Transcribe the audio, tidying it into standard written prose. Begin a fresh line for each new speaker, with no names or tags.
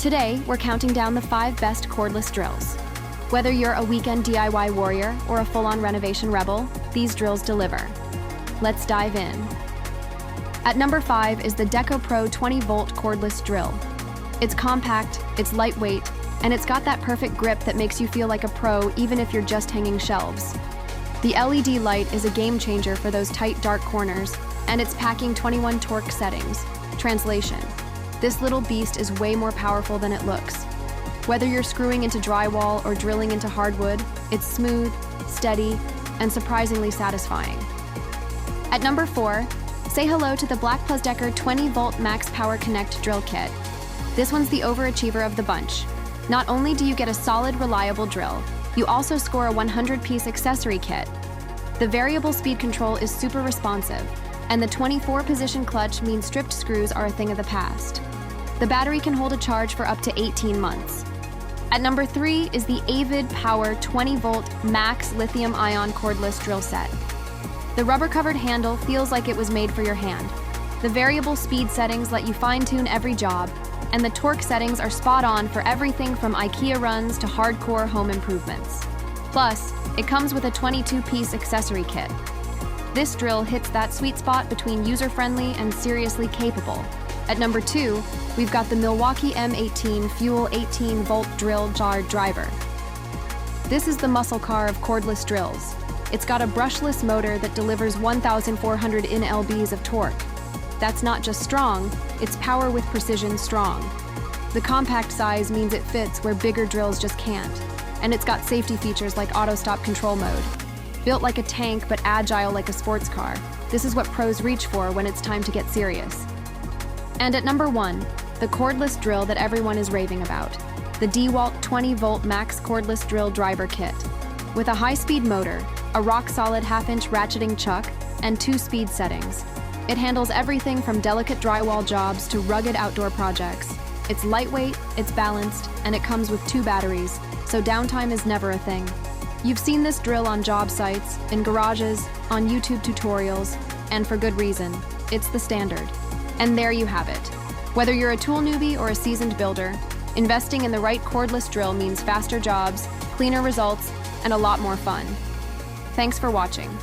Today, we're counting down the 5 best cordless drills. Whether you're a weekend DIY warrior or a full-on renovation rebel, these drills deliver. Let's dive in. At number 5 is the DEKO Pro 20-volt cordless drill. It's compact, it's lightweight, and it's got that perfect grip that makes you feel like a pro even if you're just hanging shelves. The LED light is a game changer for those tight, dark corners, and it's packing 21 torque settings. Translation: this little beast is way more powerful than it looks. Whether you're screwing into drywall or drilling into hardwood, it's smooth, steady, and surprisingly satisfying. At number 4, say hello to the BLACK+DECKER 20-volt Max POWERCONNECT drill kit. This one's the overachiever of the bunch. Not only do you get a solid, reliable drill, you also score a 100-piece accessory kit. The variable speed control is super responsive, and the 24-position clutch means stripped screws are a thing of the past. The battery can hold a charge for up to 18 months. At number 3 is the AVID Power 20-volt Max Lithium-Ion cordless drill set. The rubber-covered handle feels like it was made for your hand. The variable speed settings let you fine-tune every job, and the torque settings are spot on for everything from IKEA runs to hardcore home improvements. Plus, it comes with a 22-piece accessory kit. This drill hits that sweet spot between user-friendly and seriously capable. At number 2, we've got the Milwaukee M18 Fuel 18-volt drill jar driver. This is the muscle car of cordless drills. It's got a brushless motor that delivers 1,400 nlbs of torque. That's not just strong, it's power with precision strong. The compact size means it fits where bigger drills just can't. And it's got safety features like auto-stop control mode. Built like a tank but agile like a sports car, this is what pros reach for when it's time to get serious. And at number 1, the cordless drill that everyone is raving about, the DEWALT 20-volt Max Cordless Drill Driver Kit. With a high-speed motor, a rock-solid half-inch ratcheting chuck, and 2 speed settings, it handles everything from delicate drywall jobs to rugged outdoor projects. It's lightweight, it's balanced, and it comes with 2 batteries, so downtime is never a thing. You've seen this drill on job sites, in garages, on YouTube tutorials, and for good reason. It's the standard. And there you have it. Whether you're a tool newbie or a seasoned builder, investing in the right cordless drill means faster jobs, cleaner results, and a lot more fun. Thanks for watching.